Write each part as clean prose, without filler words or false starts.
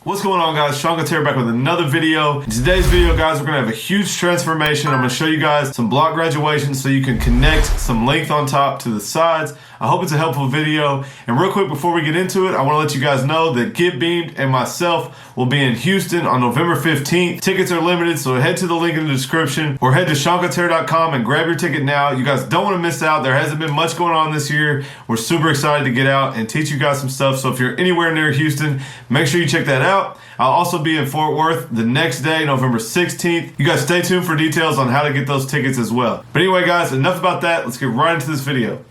What's going on, guys? Seancutshair back with another video. In today's video, guys, we're gonna have a huge transformation. I'm gonna show you guys some block graduation so you can connect some length on top to the sides. I hope it's a helpful video. And real quick, before we get into it, I wanna let you guys know that Get Beamed and myself will be in Houston on November 15th. Tickets are limited, so head to the link in the description or head to Seancutshair.com and grab your ticket now. You guys don't wanna miss out. There hasn't been much going on this year. We're super excited to get out and teach you guys some stuff. So if you're anywhere near Houston, make sure you check that out. I'll also be in Fort Worth the next day, November 16th. You guys stay tuned for details on how to get those tickets as well. But anyway, guys, enough about that. Let's get right into this video.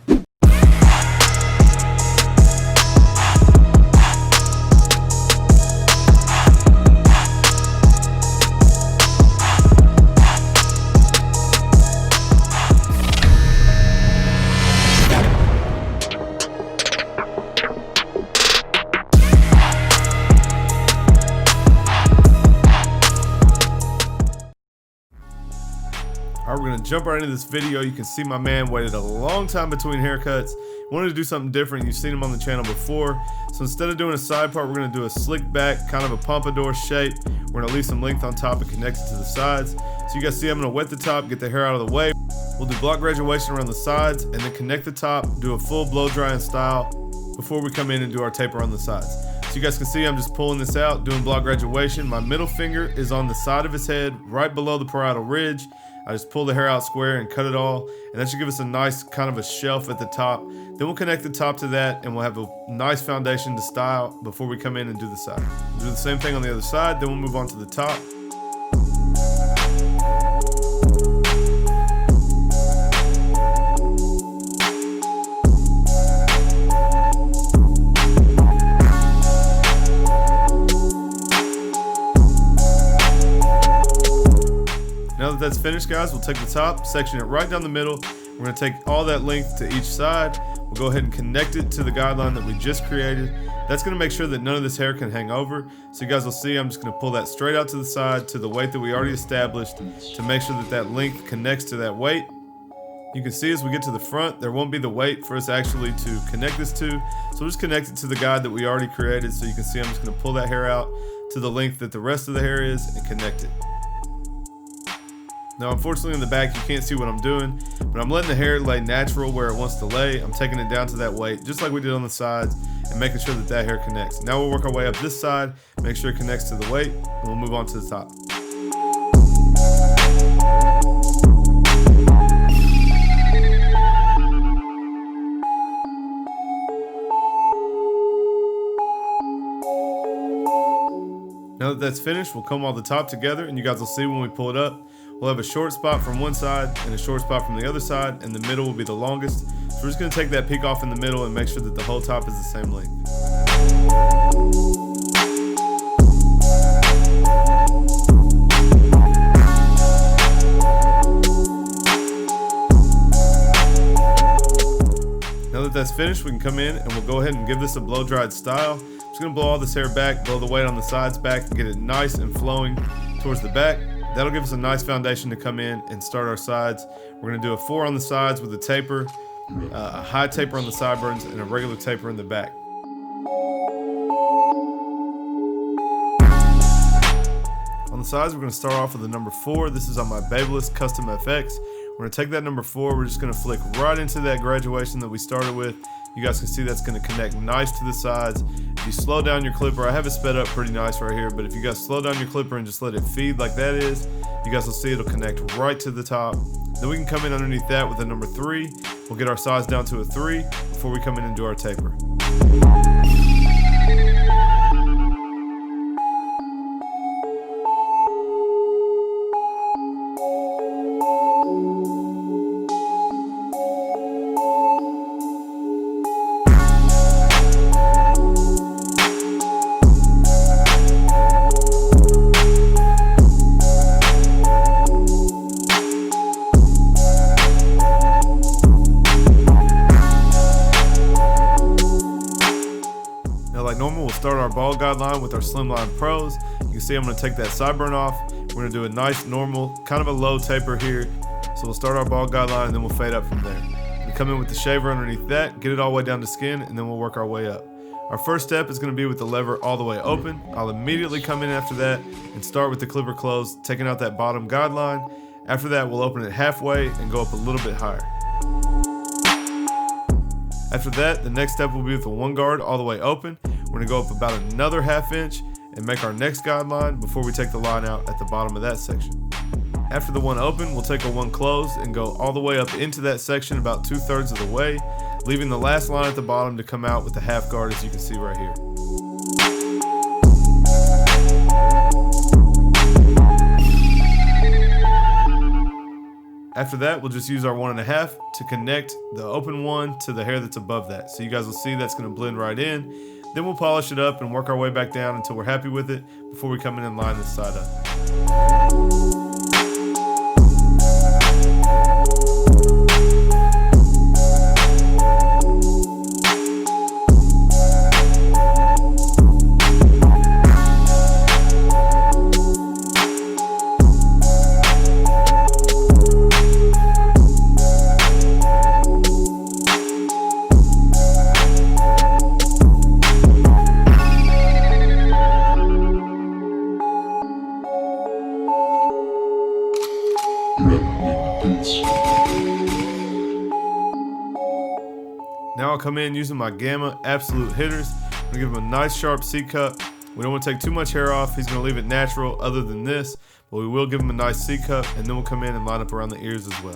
Alright, we're going to jump right into this video. You can see my man waited a long time between haircuts. Wanted to do something different. You've seen him on the channel before. So instead of doing a side part, we're going to do a slick back, kind of a pompadour shape. We're going to leave some length on top and connect it to the sides. So you guys see I'm going to wet the top, get the hair out of the way. We'll do block graduation around the sides and then connect the top, do a full blow drying style before we come in and do our taper on the sides. So you guys can see I'm just pulling this out, doing block graduation. My middle finger is on the side of his head, right below the parietal ridge. I just pull the hair out square and cut it all, and that should give us a nice kind of a shelf at the top. Then we'll connect the top to that and we'll have a nice foundation to style before we come in and do the side. We'll do the same thing on the other side, then we'll move on to the top. Now that that's finished, guys, we'll take the top, section it right down the middle. We're going to take all that length to each side. We'll go ahead and connect it to the guideline that we just created. That's going to make sure that none of this hair can hang over. So you guys will see I'm just going to pull that straight out to the side to the weight that we already established to make sure that that length connects to that weight. You can see as we get to the front, there won't be the weight for us actually to connect this to. So we'll just connect it to the guide that we already created. So you can see I'm just going to pull that hair out to the length that the rest of the hair is and connect it. Now, unfortunately in the back, you can't see what I'm doing, but I'm letting the hair lay natural where it wants to lay. I'm taking it down to that weight, just like we did on the sides, and making sure that that hair connects. Now we'll work our way up this side, make sure it connects to the weight, and we'll move on to the top. Now that that's finished, we'll comb all the top together, and you guys will see when we pull it up, we'll have a short spot from one side and a short spot from the other side, and the middle will be the longest. So we're just going to take that peak off in the middle and make sure that the whole top is the same length. Now that that's finished, we can come in and we'll go ahead and give this a blow dried style. I'm just going to blow all this hair back, blow the weight on the sides back, and get it nice and flowing towards the back. That'll give us a nice foundation to come in and start our sides. We're going to do a 4 on the sides with a taper, a high taper on the sideburns, and a regular taper in the back. On the sides, we're going to start off with the number 4. This is on my Babyliss Custom FX. We're going to take that number 4. We're just going to flick right into that graduation that we started with. You guys can see that's going to connect nice to the sides. If you slow down your clipper, I have it sped up pretty nice right here, but if you guys slow down your clipper and just let it feed like that is, you guys will see it'll connect right to the top. Then we can come in underneath that with a number 3. We'll get our size down to a 3 before we come in and do our taper. Like normal, we'll start our ball guideline with our Slimline Pros. You can see I'm going to take that sideburn off. We're going to do a nice normal, kind of a low taper here. So we'll start our ball guideline and then we'll fade up from there. We come in with the shaver underneath that, get it all the way down to skin, and then we'll work our way up. Our first step is going to be with the lever all the way open. I'll immediately come in after that and start with the clipper closed, taking out that bottom guideline. After that, we'll open it halfway and go up a little bit higher. After that, the next step will be with the one guard all the way open. We're going to go up about another 1/2 inch and make our next guideline before we take the line out at the bottom of that section. After the one open, we'll take a one closed and go all the way up into that section about 2/3 of the way, leaving the last line at the bottom to come out with the half guard, as you can see right here. After that, we'll just use our 1.5 to connect the open one to the hair that's above that. So you guys will see that's going to blend right in. Then we'll polish it up and work our way back down until we're happy with it before we come in and line this side up. Now I'll come in using my Gamma Absolute Hitters. I'm gonna give him a nice sharp C-cup. We don't want to take too much hair off. He's gonna leave it natural other than this, but we will give him a nice C-cup, and then we'll come in and line up around the ears as well.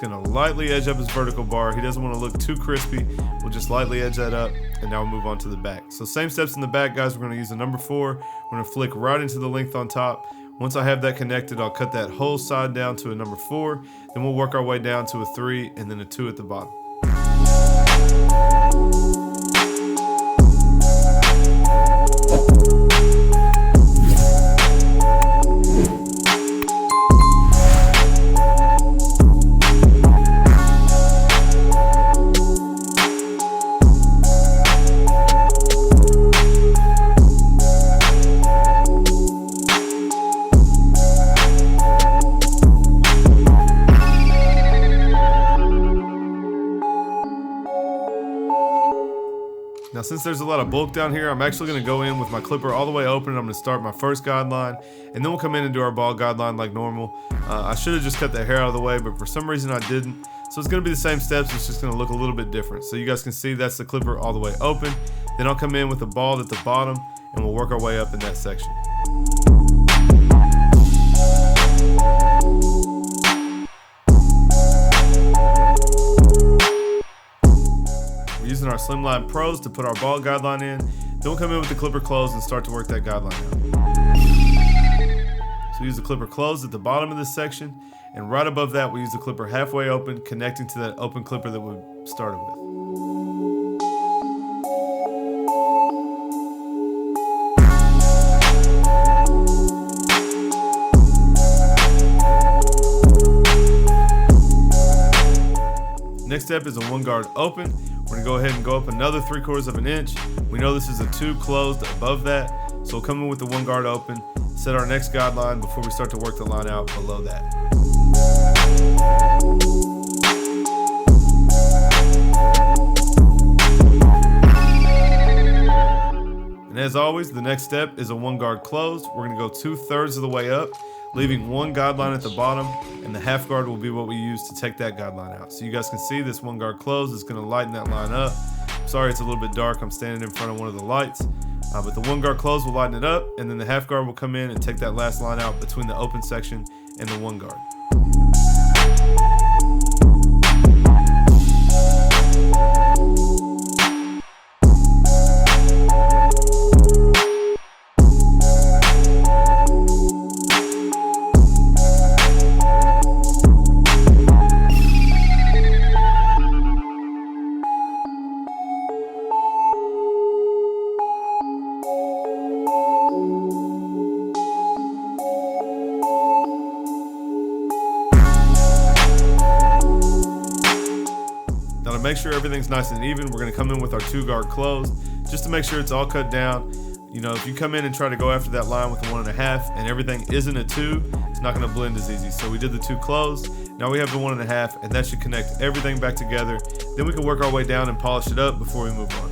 Gonna lightly edge up his vertical bar. He doesn't want to look too crispy. We'll just lightly edge that up, and now we'll move on to the back. So same steps in the back, guys. We're gonna use a number 4. We're gonna flick right into the length on top. Once I have that connected, I'll cut that whole side down to a number 4. Then we'll work our way down to a 3 and then a 2 at the bottom. Now, since there's a lot of bulk down here, I'm actually going to go in with my clipper all the way open, and I'm going to start my first guideline, and then we'll come in and do our ball guideline like normal. I should have just cut that hair out of the way, but for some reason I didn't. So it's going to be the same steps, it's just going to look a little bit different. So you guys can see that's the clipper all the way open. Then I'll come in with the ball at the bottom, and we'll work our way up in that section. Using our Slimline Pros to put our ball guideline in. Then we'll come in with the clipper closed and start to work that guideline out. So use the clipper closed at the bottom of this section, and right above that we use the clipper halfway open, connecting to that open clipper that we started with. Next step is a one guard open. We're gonna go ahead and go up another 3/4 of an inch. We know this is a 2 closed above that, so we'll come in with the one guard open, set our next guideline before we start to work the line out below that. And as always, the next step is a one guard closed. We're gonna go 2/3 of the way up, leaving one guideline at the bottom, and the half guard will be what we use to take that guideline out. So you guys can see this one guard closed is gonna lighten that line up. Sorry, it's a little bit dark. I'm standing in front of one of the lights, but the one guard closed will lighten it up, and then the half guard will come in and take that last line out between the open section and the one guard. Make sure everything's nice and even. We're going to come in with our 2 guard closed just to make sure it's all cut down. You know, if you come in and try to go after that line with a 1.5 and everything isn't a 2, it's not going to blend as easy. So we did the 2 closed. Now we have the 1.5, and that should connect everything back together. Then we can work our way down and polish it up before we move on.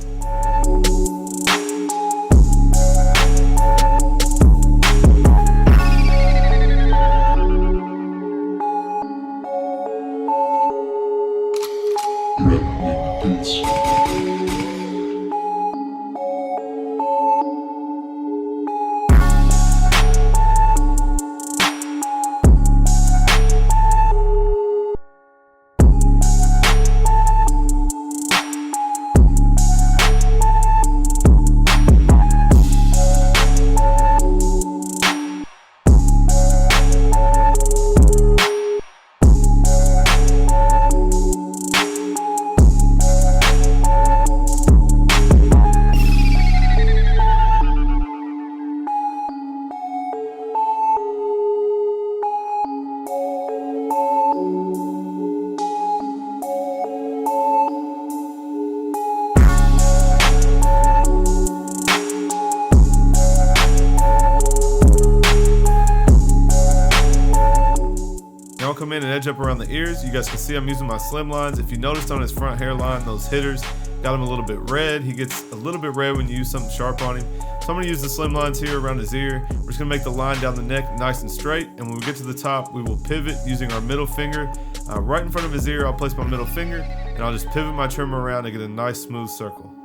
Come in and edge up around the ears. You guys can see I'm using my Slimlines. If you noticed on his front hairline, those hitters got him a little bit red. He gets a little bit red when you use something sharp on him. So I'm going to use the Slimlines here around his ear. We're just going to make the line down the neck nice and straight, and when we get to the top, we will pivot using our middle finger. Right in front of his ear, I'll place my middle finger, and I'll just pivot my trimmer around to get a nice smooth circle.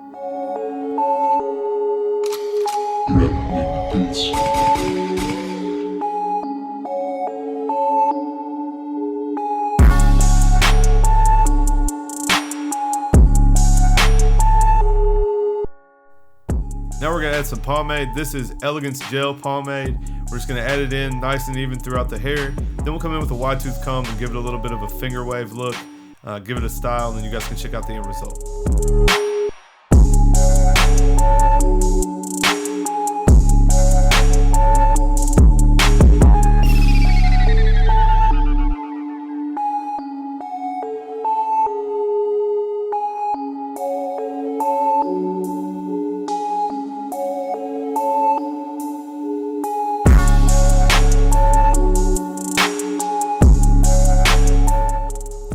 Now we're gonna add some pomade. This is Elegance Gel Pomade. We're just gonna add it in nice and even throughout the hair. Then we'll come in with a wide tooth comb and give it a little bit of a finger wave look, give it a style, and then you guys can check out the end result.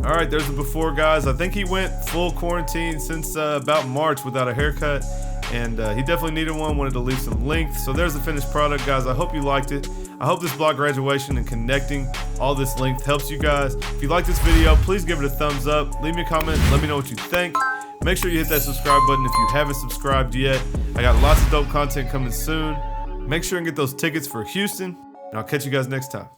All right, there's the before, guys. I think he went full quarantine since about March without a haircut, and he definitely needed one, wanted to leave some length. So there's the finished product, guys. I hope you liked it. I hope this block graduation and connecting all this length helps you guys. If you like this video, please give it a thumbs up. Leave me a comment, let me know what you think. Make sure you hit that subscribe button if you haven't subscribed yet. I got lots of dope content coming soon. Make sure and get those tickets for Houston, and I'll catch you guys next time.